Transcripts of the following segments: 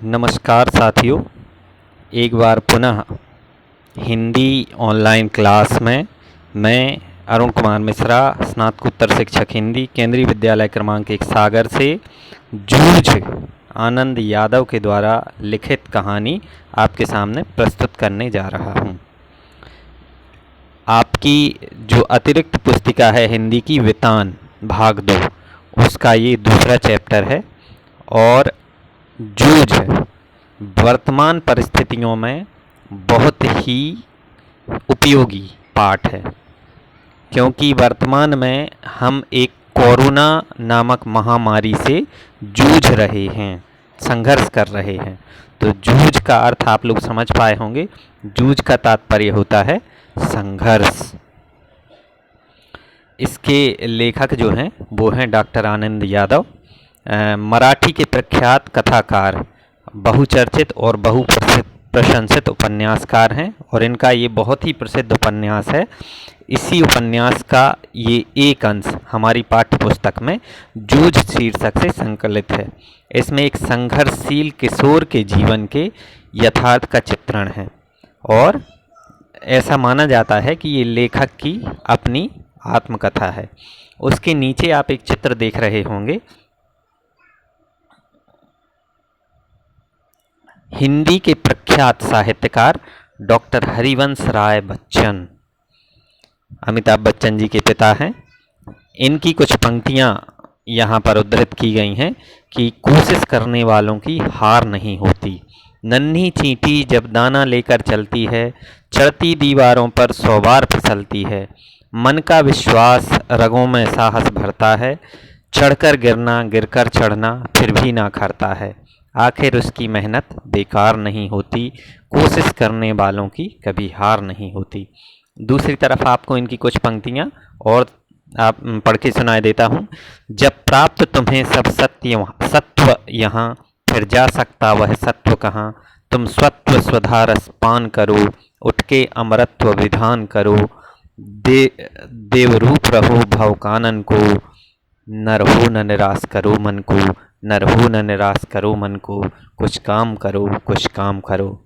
नमस्कार साथियों, एक बार पुनः हिंदी ऑनलाइन क्लास में मैं अरुण कुमार मिश्रा, स्नातकोत्तर शिक्षक हिंदी, केंद्रीय विद्यालय क्रमांक 1 सागर से जूझ आनंद यादव के द्वारा लिखित कहानी आपके सामने प्रस्तुत करने जा रहा हूं। आपकी जो अतिरिक्त पुस्तिका है हिंदी की वितान भाग 2, उसका ये दूसरा चैप्टर है और जूझ वर्तमान परिस्थितियों में बहुत ही उपयोगी पाठ है, क्योंकि वर्तमान में हम एक कोरोना नामक महामारी से जूझ रहे हैं, संघर्ष कर रहे हैं। तो जूझ का अर्थ आप लोग समझ पाए होंगे। जूझ का तात्पर्य होता है संघर्ष। इसके लेखक जो हैं वो हैं डॉक्टर आनंद यादव, मराठी के प्रख्यात कथाकार, बहुचर्चित और प्रशंसित उपन्यासकार हैं और इनका ये बहुत ही प्रसिद्ध उपन्यास है। इसी उपन्यास का ये एक अंश हमारी पाठ्य पुस्तक में जूझ शीर्षक से संकलित है। इसमें एक संघर्षशील किशोर के जीवन के यथार्थ का चित्रण है और ऐसा माना जाता है कि ये लेखक की अपनी आत्मकथा है। उसके नीचे आप एक चित्र देख रहे होंगे। हिंदी के प्रख्यात साहित्यकार डॉक्टर हरिवंश राय बच्चन, अमिताभ बच्चन जी के पिता हैं। इनकी कुछ पंक्तियां यहाँ पर उद्धृत की गई हैं कि कोशिश करने वालों की हार नहीं होती। नन्ही चींटी जब दाना लेकर चलती है, चढ़ती दीवारों पर 100 बार फिसलती है। मन का विश्वास रगों में साहस भरता है, चढ़कर गिरना, गिरकर चढ़ना, फिर भी ना खरता है। आखिर उसकी मेहनत बेकार नहीं होती, कोशिश करने वालों की कभी हार नहीं होती। दूसरी तरफ आपको इनकी कुछ पंक्तियाँ और आप पढ़ के सुनाए देता हूँ। जब प्राप्त तुम्हें सब सत्व यहाँ, फिर जा सकता वह सत्व कहाँ। तुम स्वत्व स्वधारस पान करो, उठ के अमरत्व विधान करो। देवरूप रहो भव कानन को, न रहो न निराश करो मन को, न रहो न निराश करो मन को। कुछ काम करो, कुछ काम करो।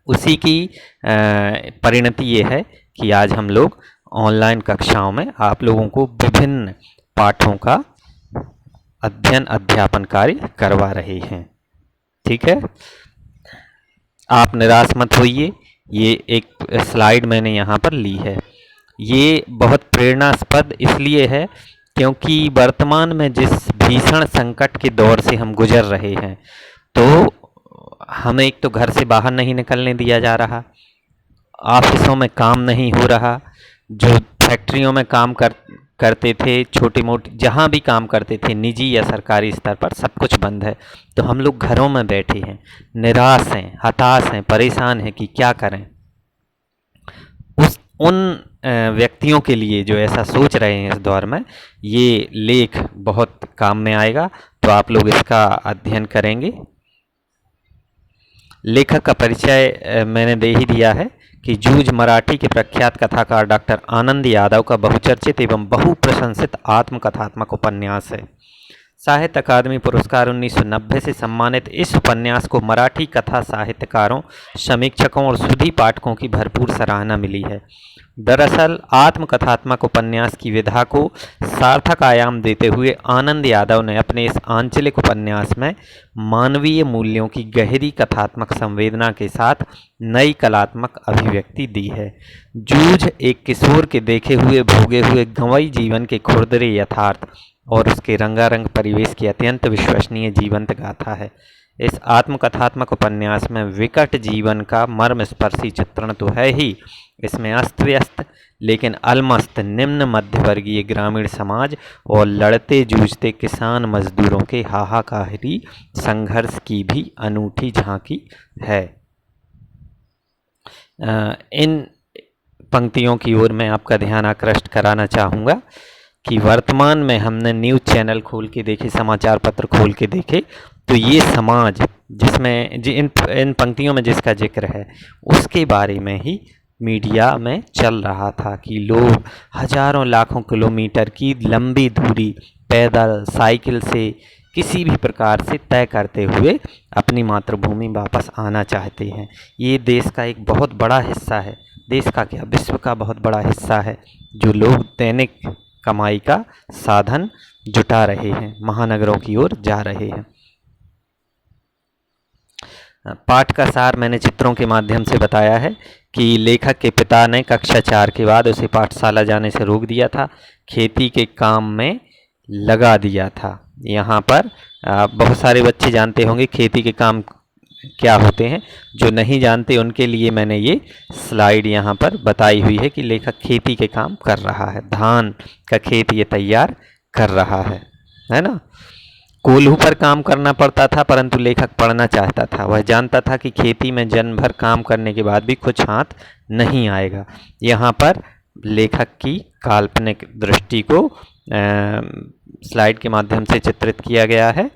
उसी की परिणति ये है कि आज हम लोग ऑनलाइन कक्षाओं में आप लोगों को विभिन्न पाठों का अध्ययन अध्यापन कार्य करवा रहे हैं। ठीक है, आप निराश मत होइए। ये एक स्लाइड मैंने यहाँ पर ली है। ये बहुत प्रेरणास्पद इसलिए है क्योंकि वर्तमान में जिस भीषण संकट के दौर से हम गुजर रहे हैं, तो हमें एक तो घर से बाहर नहीं निकलने दिया जा रहा, ऑफिसों में काम नहीं हो रहा, जो फैक्ट्रियों में काम करते थे, छोटे मोटे जहाँ भी काम करते थे, निजी या सरकारी स्तर पर, सब कुछ बंद है। तो हम लोग घरों में बैठे हैं, निराश हैं, हताश हैं, परेशान हैं कि क्या करें। उन व्यक्तियों के लिए जो ऐसा सोच रहे हैं इस दौर में, ये लेख बहुत काम में आएगा। तो आप लोग इसका अध्ययन करेंगे। लेखक का परिचय मैंने दे ही दिया है कि जूझ मराठी के प्रख्यात कथाकार डॉक्टर आनंद यादव का बहुचर्चित एवं बहुप्रशंसित आत्मकथात्मक उपन्यास है। साहित्य अकादमी पुरस्कार 1990 से सम्मानित इस उपन्यास को मराठी कथा साहित्यकारों, समीक्षकों और सुधी पाठकों की भरपूर सराहना मिली है। दरअसल आत्मकथात्मक उपन्यास की विधा को सार्थक आयाम देते हुए आनंद यादव ने अपने इस आंचलिक उपन्यास में मानवीय मूल्यों की गहरी कथात्मक संवेदना के साथ नई कलात्मक अभिव्यक्ति दी है। जूझ एक किशोर के देखे हुए भोगे हुए गंवई जीवन के खुरदरे यथार्थ और उसके रंगारंग परिवेश की अत्यंत विश्वसनीय जीवंत गाथा है। इस आत्मकथात्मक उपन्यास में विकट जीवन का मर्मस्पर्शी चित्रण तो है ही, इसमें अस्त व्यस्त लेकिन अलमस्त निम्न मध्यवर्गीय ग्रामीण समाज और लड़ते जूझते किसान मजदूरों के हाहाकारी संघर्ष की भी अनूठी झांकी है। इन पंक्तियों की ओर मैं आपका ध्यान आकृष्ट कराना चाहूँगा कि वर्तमान में हमने न्यूज़ चैनल खोल के देखे, समाचार पत्र खोल के देखे, तो ये समाज जिसमें इन पंक्तियों में जिसका जिक्र है, उसके बारे में ही मीडिया में चल रहा था कि लोग हजारों लाखों किलोमीटर की लंबी दूरी पैदल, साइकिल से किसी भी प्रकार से तय करते हुए अपनी मातृभूमि वापस आना चाहते हैं। ये देश का एक बहुत बड़ा हिस्सा है, देश का क्या विश्व का बहुत बड़ा हिस्सा है, जो लोग दैनिक कमाई का साधन जुटा रहे हैं, महानगरों की ओर जा रहे हैं। पाठ का सार मैंने चित्रों के माध्यम से बताया है कि लेखक के पिता ने कक्षा 4 के बाद उसे पाठशाला जाने से रोक दिया था, खेती के काम में लगा दिया था। यहाँ पर बहुत सारे बच्चे जानते होंगे खेती के काम क्या होते हैं, जो नहीं जानते उनके लिए मैंने ये स्लाइड यहाँ पर बताई हुई है कि लेखक खेती के काम कर रहा है, धान का खेत ये तैयार कर रहा है ना। कोल्हू पर काम करना पड़ता था, परंतु लेखक पढ़ना चाहता था। वह जानता था कि खेती में जन्म भर काम करने के बाद भी कुछ हाथ नहीं आएगा। यहाँ पर लेखक की काल्पनिक दृष्टि को स्लाइड के माध्यम से चित्रित किया गया है।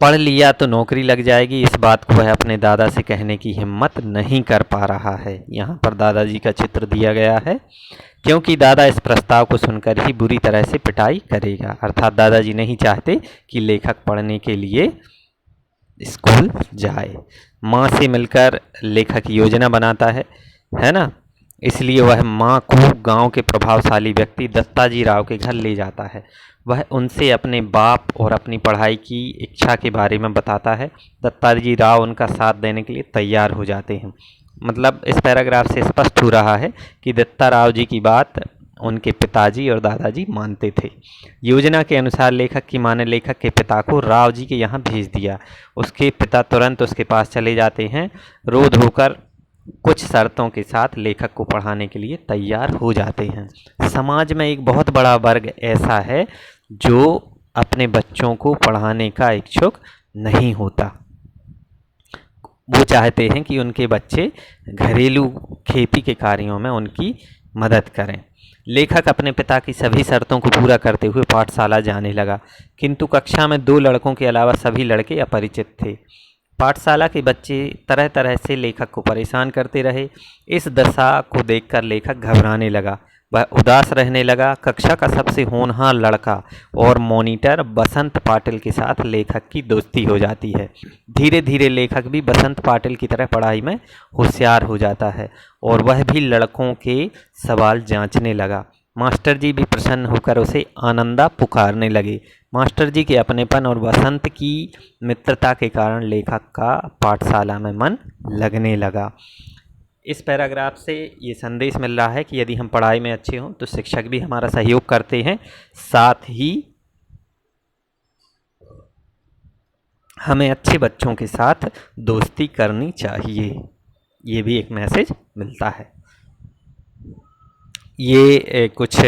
पढ़ लिया तो नौकरी लग जाएगी, इस बात को वह अपने दादा से कहने की हिम्मत नहीं कर पा रहा है। यहाँ पर दादाजी का चित्र दिया गया है, क्योंकि दादा इस प्रस्ताव को सुनकर ही बुरी तरह से पिटाई करेगा। अर्थात दादाजी नहीं चाहते कि लेखक पढ़ने के लिए स्कूल जाए। माँ से मिलकर लेखक योजना बनाता है ना। इसलिए वह माँ को गांव के प्रभावशाली व्यक्ति दत्ताजी राव के घर ले जाता है। वह उनसे अपने बाप और अपनी पढ़ाई की इच्छा के बारे में बताता है। दत्ताजी राव उनका साथ देने के लिए तैयार हो जाते हैं। मतलब इस पैराग्राफ से स्पष्ट हो रहा है कि दत्ता राव जी की बात उनके पिताजी और दादाजी मानते थे। योजना के अनुसार लेखक की माँ ने लेखक के पिता को राव जी के यहाँ भेज दिया। उसके पिता तुरंत उसके पास चले जाते हैं। रो धोकर कुछ शर्तों के साथ लेखक को पढ़ाने के लिए तैयार हो जाते हैं। समाज में एक बहुत बड़ा वर्ग ऐसा है जो अपने बच्चों को पढ़ाने का इच्छुक नहीं होता। वो चाहते हैं कि उनके बच्चे घरेलू खेती के कार्यों में उनकी मदद करें। लेखक अपने पिता की सभी शर्तों को पूरा करते हुए पाठशाला जाने लगा, किंतु कक्षा में 2 लड़कों के अलावा सभी लड़के अपरिचित थे। पाठशाला के बच्चे तरह तरह से लेखक को परेशान करते रहे। इस दशा को देखकर लेखक घबराने लगा, वह उदास रहने लगा। कक्षा का सबसे होनहार लड़का और मॉनिटर बसंत पाटिल के साथ लेखक की दोस्ती हो जाती है। धीरे धीरे लेखक भी बसंत पाटिल की तरह पढ़ाई में होशियार हो जाता है और वह भी लड़कों के सवाल जांचने लगा। मास्टर जी भी प्रसन्न होकर उसे आनंदा पुकारने लगे। मास्टर जी के अपनेपन और बसंत की मित्रता के कारण लेखक का पाठशाला में मन लगने लगा। इस पैराग्राफ से ये संदेश मिल रहा है कि यदि हम पढ़ाई में अच्छे हों तो शिक्षक भी हमारा सहयोग करते हैं, साथ ही हमें अच्छे बच्चों के साथ दोस्ती करनी चाहिए। ये भी एक मैसेज मिलता है। ये कुछ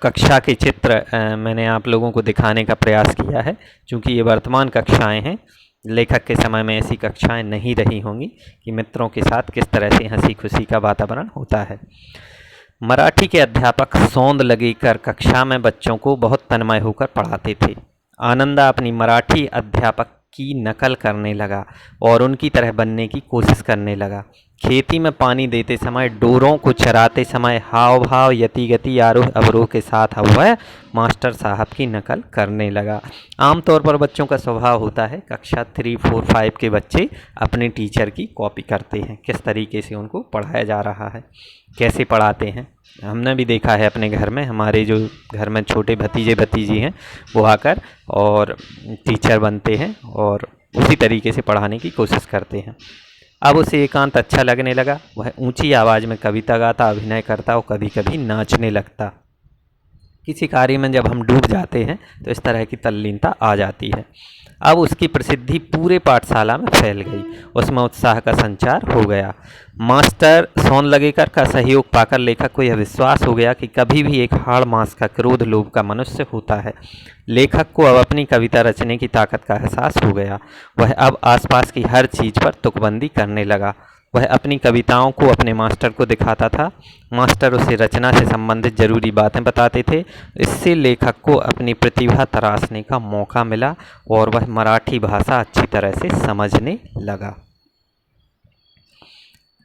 कक्षा के चित्र मैंने आप लोगों को दिखाने का प्रयास किया है, क्योंकि ये वर्तमान कक्षाएं हैं। लेखक के समय में ऐसी कक्षाएं नहीं रही होंगी कि मित्रों के साथ किस तरह से हंसी खुशी का वातावरण होता है। मराठी के अध्यापक सौंद लगेकर कक्षा में बच्चों को बहुत तन्मय होकर पढ़ाते थे। आनंदा अपनी मराठी अध्यापक की नकल करने लगा और उनकी तरह बनने की कोशिश करने लगा। खेती में पानी देते समय, डोरों को चराते समय हाव भाव, यति गति, आरोह अवरोह के साथ वह मास्टर साहब की नकल करने लगा। आमतौर पर बच्चों का स्वभाव होता है, कक्षा 3, 4, 5 के बच्चे अपने टीचर की कॉपी करते हैं। किस तरीके से उनको पढ़ाया जा रहा है, कैसे पढ़ाते हैं, हमने भी देखा है अपने घर में। हमारे जो घर में छोटे भतीजे भतीजी हैं वो आकर और टीचर बनते हैं और उसी तरीके से पढ़ाने की कोशिश करते हैं। अब उसे एकांत अच्छा लगने लगा। वह ऊंची आवाज़ में कविता गाता, अभिनय करता और कभी कभी नाचने लगता। किसी कार्य में जब हम डूब जाते हैं तो इस तरह की तल्लीनता आ जाती है। अब उसकी प्रसिद्धि पूरे पाठशाला में फैल गई, उसमें उत्साह का संचार हो गया। मास्टर सौंद लगेकर का सहयोग पाकर लेखक को यह विश्वास हो गया कि कभी भी एक हाड़ मांस का, क्रोध लोभ का मनुष्य होता है। लेखक को अब अपनी कविता रचने की ताकत का एहसास हो गया। वह अब आसपास की हर चीज़ पर तुकबंदी करने लगा। वह अपनी कविताओं को अपने मास्टर को दिखाता था। मास्टर उसे रचना से संबंधित जरूरी बातें बताते थे। इससे लेखक को अपनी प्रतिभा तराशने का मौका मिला और वह मराठी भाषा अच्छी तरह से समझने लगा।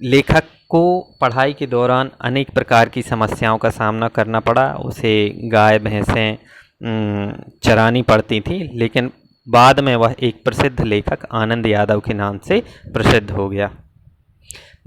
लेखक को पढ़ाई के दौरान अनेक प्रकार की समस्याओं का सामना करना पड़ा। उसे गाय भैंसें चरानी पड़ती थी, लेकिन बाद में वह एक प्रसिद्ध लेखक आनंद यादव के नाम से प्रसिद्ध हो गया।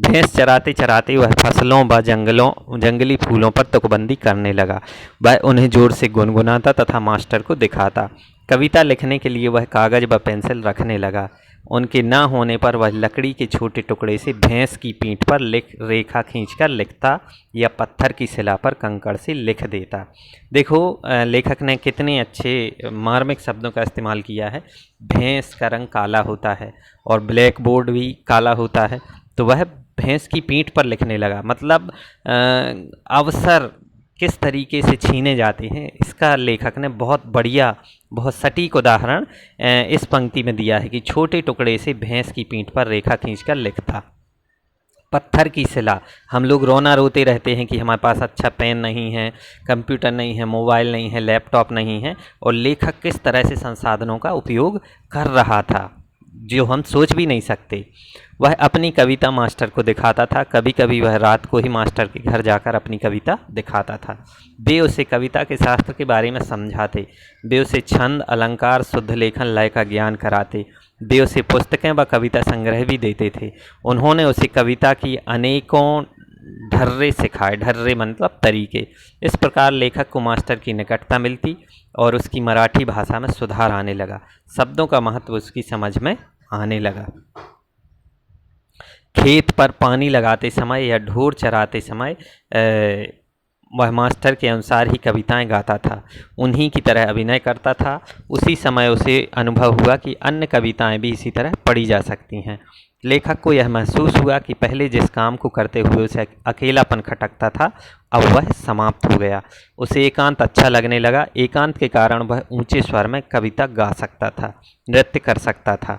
भैंस चराते चराते वह फसलों व जंगली फूलों पर तुकबंदी करने लगा। वह उन्हें जोर से गुनगुनाता तथा मास्टर को दिखाता। कविता लिखने के लिए वह कागज व पेंसिल रखने लगा। उनके न होने पर वह लकड़ी के छोटे टुकड़े से भैंस की पीठ पर रेखा खींचकर लिखता या पत्थर की शिला पर कंकड़ से लिख देता। देखो लेखक ने कितने अच्छे मार्मिक शब्दों का इस्तेमाल किया है। भैंस का रंग काला होता है और ब्लैक बोर्ड भी काला होता है, तो वह भैंस की पीठ पर लिखने लगा। मतलब अवसर किस तरीके से छीने जाते हैं, इसका लेखक ने बहुत बढ़िया, बहुत सटीक उदाहरण इस पंक्ति में दिया है कि छोटे टुकड़े से भैंस की पीठ पर रेखा खींचकर लिखता। पत्थर की शिला, हम लोग रोना रोते रहते हैं कि हमारे पास अच्छा पेन नहीं है, कंप्यूटर नहीं है, मोबाइल नहीं है, लैपटॉप नहीं है, और लेखक किस तरह से संसाधनों का उपयोग कर रहा था जो हम सोच भी नहीं सकते। वह अपनी कविता मास्टर को दिखाता था। कभी कभी वह रात को ही मास्टर के घर जाकर अपनी कविता दिखाता था। वे उसे कविता के शास्त्र के बारे में समझाते। वे उसे छंद, अलंकार, शुद्ध लेखन, लय का ज्ञान कराते। वे उसे पुस्तकें व कविता संग्रह भी देते थे। उन्होंने उसे कविता की अनेकों ढर्रे सिखाए। ढर्रे मतलब तरीके। इस प्रकार लेखक को मास्टर की निकटता मिलती और उसकी मराठी भाषा में सुधार आने लगा। शब्दों का महत्व उसकी समझ में आने लगा। खेत पर पानी लगाते समय या ढोर चराते समय वह मास्टर के अनुसार ही कविताएं गाता था, उन्हीं की तरह अभिनय करता था। उसी समय उसे अनुभव हुआ कि अन्य कविताएं भी इसी तरह पढ़ी जा सकती हैं। लेखक को यह महसूस हुआ कि पहले जिस काम को करते हुए उसे अकेलापन खटकता था, अब वह समाप्त हो गया। उसे एकांत अच्छा लगने लगा। एकांत के कारण वह ऊंचे स्वर में कविता गा सकता था, नृत्य कर सकता था।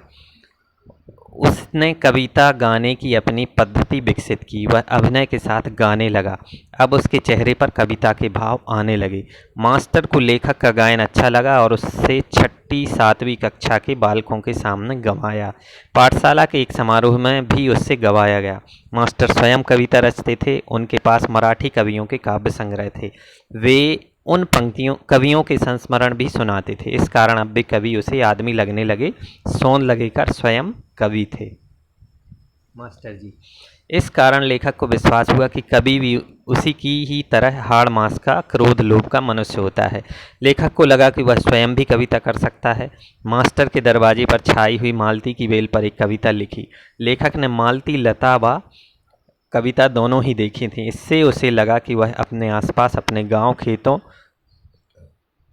उसने कविता गाने की अपनी पद्धति विकसित की। वह अभिनय के साथ गाने लगा। अब उसके चेहरे पर कविता के भाव आने लगे। मास्टर को लेखक का गायन अच्छा लगा और उससे 6ठी 7वीं कक्षा के बालकों के सामने गवाया। पाठशाला के एक समारोह में भी उससे गवाया गया। मास्टर स्वयं कविता रचते थे। उनके पास मराठी कवियों के काव्य संग्रह थे। वे उन कवियों के संस्मरण भी सुनाते थे। इस कारण अब वे कवि उसे आदमी लगने लगे। सोन लगेकर स्वयं कवि थे मास्टर जी। इस कारण लेखक को विश्वास हुआ कि कवि भी उसी की ही तरह हाड़ मास का, क्रोध लोभ का मनुष्य होता है। लेखक को लगा कि वह स्वयं भी कविता कर सकता है। मास्टर के दरवाजे पर छाई हुई मालती की बेल पर एक कविता लिखी। लेखक ने मालती, लता व कविता दोनों ही देखी थी। इससे उसे लगा कि वह अपने आसपास, अपने गांव, खेतों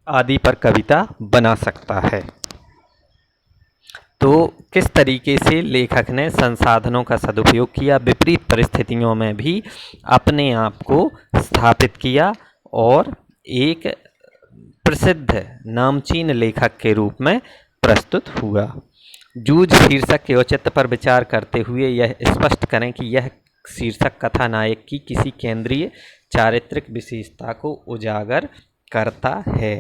आदि पर कविता बना सकता है। तो किस तरीके से लेखक ने संसाधनों का सदुपयोग किया, विपरीत परिस्थितियों में भी अपने आप को स्थापित किया और एक प्रसिद्ध नामचीन लेखक के रूप में प्रस्तुत हुआ। जूझ शीर्षक के औचित्य पर विचार करते हुए यह स्पष्ट करें कि यह शीर्षक कथानायक की किसी केंद्रीय चारित्रिक विशेषता को उजागर करता है।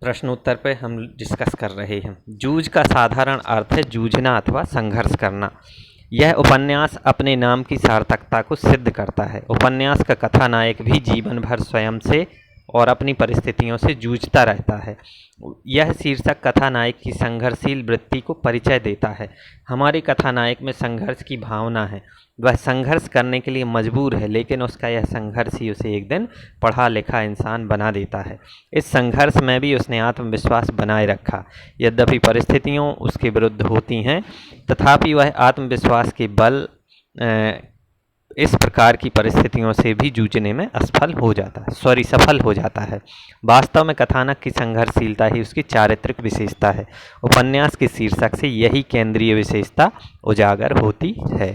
प्रश्नोत्तर पे हम डिस्कस कर रहे हैं। जूझ का साधारण अर्थ है जूझना अथवा संघर्ष करना। यह उपन्यास अपने नाम की सार्थकता को सिद्ध करता है। उपन्यास का कथानायक भी जीवन भर स्वयं से और अपनी परिस्थितियों से जूझता रहता है। यह शीर्षक कथानायक की संघर्षशील वृत्ति को परिचय देता है। हमारे कथानायक में संघर्ष की भावना है। वह संघर्ष करने के लिए मजबूर है, लेकिन उसका यह संघर्ष ही उसे एक दिन पढ़ा लिखा इंसान बना देता है। इस संघर्ष में भी उसने आत्मविश्वास बनाए रखा। यद्यपि परिस्थितियों उसके विरुद्ध होती हैं, तथापि वह आत्मविश्वास के बल इस प्रकार की परिस्थितियों से भी जूझने में सफल हो जाता है। वास्तव में कथानक की संघर्षशीलता ही उसकी चारित्रिक विशेषता है। उपन्यास के शीर्षक से यही केंद्रीय विशेषता उजागर होती है।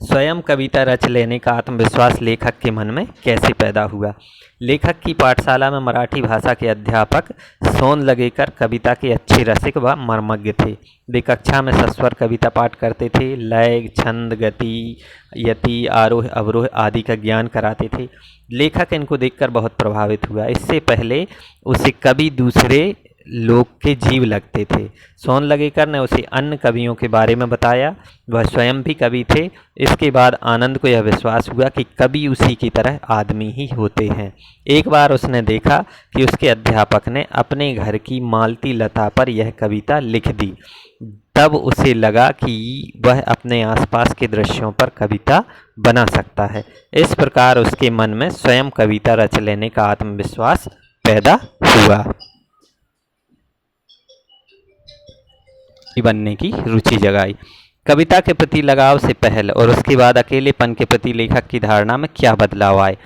स्वयं कविता रच लेने का आत्मविश्वास लेखक के मन में कैसे पैदा हुआ। लेखक की पाठशाला में मराठी भाषा के अध्यापक सोन लगेकर कविता के अच्छे रसिक व मर्मज्ञ थे। वे कक्षा में सस्वर कविता पाठ करते थे। लय, छंद, गति, यति, आरोह, अवरोह आदि का ज्ञान कराते थे। लेखक इनको देखकर बहुत प्रभावित हुआ। इससे पहले उसे कभी दूसरे लोग के जीव लगते थे। सोन लगेकर ने उसे अन्य कवियों के बारे में बताया। वह स्वयं भी कवि थे। इसके बाद आनंद को यह विश्वास हुआ कि कवि उसी की तरह आदमी ही होते हैं। एक बार उसने देखा कि उसके अध्यापक ने अपने घर की मालती लता पर यह कविता लिख दी। तब उसे लगा कि वह अपने आसपास के दृश्यों पर कविता बना सकता है। इस प्रकार उसके मन में स्वयं कविता रच लेने का आत्मविश्वास पैदा हुआ। बनने की रुचि जगाई। कविता के प्रति लगाव से पहले और उसके बाद अकेलेपन के प्रति लेखक की धारणा में क्या बदलाव आए।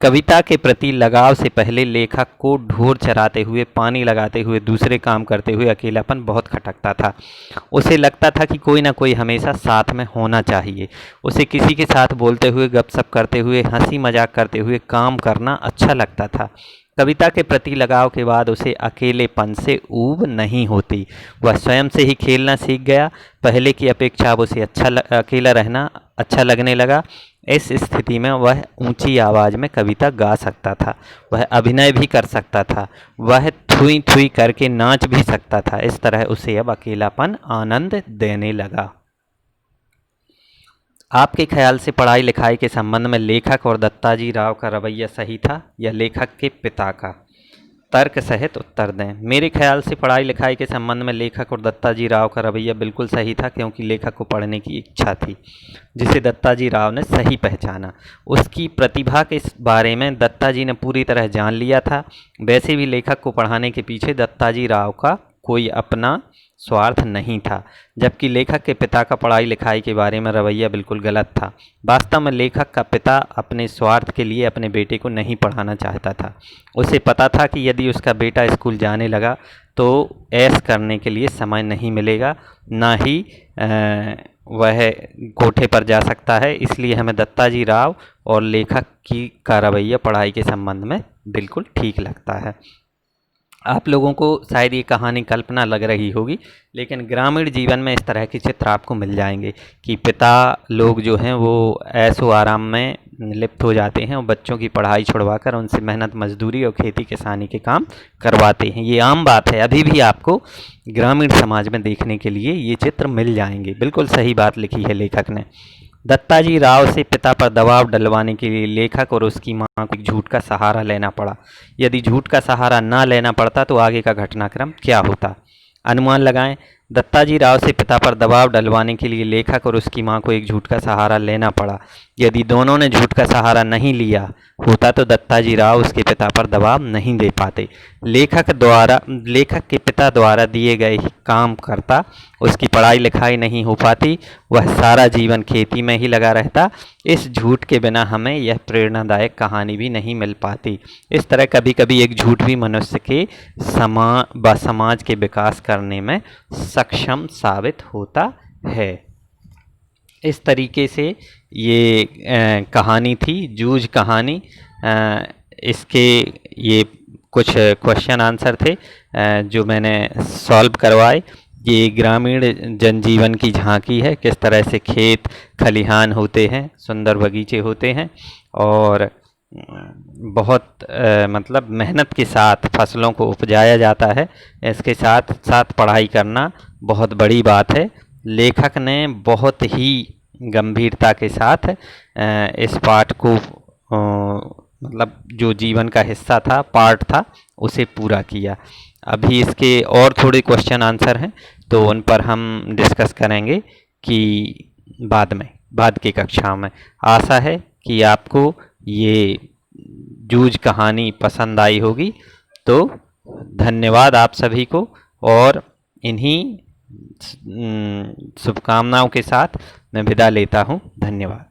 कविता के प्रति लगाव से पहले लेखक को ढोर चराते हुए, पानी लगाते हुए, दूसरे काम करते हुए अकेलापन बहुत खटकता था। उसे लगता था कि कोई ना कोई हमेशा साथ में होना चाहिए। उसे किसी के साथ बोलते हुए, गपशप करते हुए, हंसी मजाक करते हुए काम करना अच्छा लगता था। कविता के प्रति लगाव के बाद उसे अकेलेपन से ऊब नहीं होती। वह स्वयं से ही खेलना सीख गया। पहले की अपेक्षा अब उसे अकेला रहना अच्छा लगने लगा। इस स्थिति में वह ऊंची आवाज़ में कविता गा सकता था। वह अभिनय भी कर सकता था। वह थुई थुई करके नाच भी सकता था। इस तरह उसे अब अकेलापन आनंद देने लगा। आपके ख्याल से पढ़ाई लिखाई के संबंध में लेखक और दत्ताजी राव का रवैया सही था या लेखक के पिता का? तर्क सहित उत्तर दें। मेरे ख्याल से पढ़ाई लिखाई के संबंध में लेखक और दत्ताजी राव का रवैया बिल्कुल सही था, क्योंकि लेखक को पढ़ने की इच्छा थी, जिसे दत्ताजी राव ने सही पहचाना। उसकी प्रतिभा के बारे में दत्ताजी ने पूरी तरह जान लिया था। वैसे भी लेखक को पढ़ाने के पीछे दत्ताजी राव का कोई अपना स्वार्थ नहीं था, जबकि लेखक के पिता का पढ़ाई लिखाई के बारे में रवैया बिल्कुल गलत था। वास्तव में लेखक का पिता अपने स्वार्थ के लिए अपने बेटे को नहीं पढ़ाना चाहता था। उसे पता था कि यदि उसका बेटा स्कूल जाने लगा तो ऐश करने के लिए समय नहीं मिलेगा, ना ही वह कोठे पर जा सकता है। इसलिए हमें दत्ताजी राव और लेखक का रवैया पढ़ाई के संबंध में बिल्कुल ठीक लगता है। आप लोगों को शायद ये कहानी कल्पना लग रही होगी, लेकिन ग्रामीण जीवन में इस तरह के चित्र आपको मिल जाएंगे कि पिता लोग जो हैं वो ऐशो आराम में लिप्त हो जाते हैं और बच्चों की पढ़ाई छुड़वाकर उनसे मेहनत मजदूरी और खेती किसानी के काम करवाते हैं। ये आम बात है, अभी भी आपको ग्रामीण समाज में देखने के लिए ये चित्र मिल जाएंगे। बिल्कुल सही बात लिखी है लेखक ने। दत्ताजी राव से पिता पर दबाव डलवाने के लिए लेखक और उसकी मां को झूठ का सहारा लेना पड़ा। यदि झूठ का सहारा ना लेना पड़ता तो आगे का घटनाक्रम क्या होता? अनुमान लगाएं। दत्ताजी राव से पिता पर दबाव डलवाने के लिए लेखक और उसकी मां को एक झूठ का सहारा लेना पड़ा। यदि दोनों ने झूठ का सहारा नहीं लिया होता तो दत्ताजी राव उसके पिता पर दबाव नहीं दे पाते। लेखक के पिता द्वारा दिए गए ही काम करता, उसकी पढ़ाई लिखाई नहीं हो पाती, वह सारा जीवन खेती में ही लगा रहता। इस झूठ के बिना हमें यह प्रेरणादायक कहानी भी नहीं मिल पाती। इस तरह कभी कभी एक झूठ भी मनुष्य के समाज के विकास करने में सक्षम साबित होता है। इस तरीके से ये कहानी थी, जूझ कहानी। इसके ये कुछ क्वेश्चन आंसर थे जो मैंने सॉल्व करवाए। ये ग्रामीण जनजीवन की झांकी है, किस तरह से खेत खलिहान होते हैं, सुंदर बगीचे होते हैं और बहुत मतलब मेहनत के साथ फसलों को उपजाया जाता है। इसके साथ साथ पढ़ाई करना बहुत बड़ी बात है। लेखक ने बहुत ही गंभीरता के साथ इस पाठ को मतलब जो जीवन का हिस्सा था, पार्ट था, उसे पूरा किया। अभी इसके और थोड़े क्वेश्चन आंसर हैं तो उन पर हम डिस्कस करेंगे कि बाद की कक्षाओं में। आशा है कि आपको ये जूझ कहानी पसंद आई होगी। तो धन्यवाद आप सभी को, और इन्हीं शुभकामनाओं के साथ मैं विदा लेता हूँ। धन्यवाद।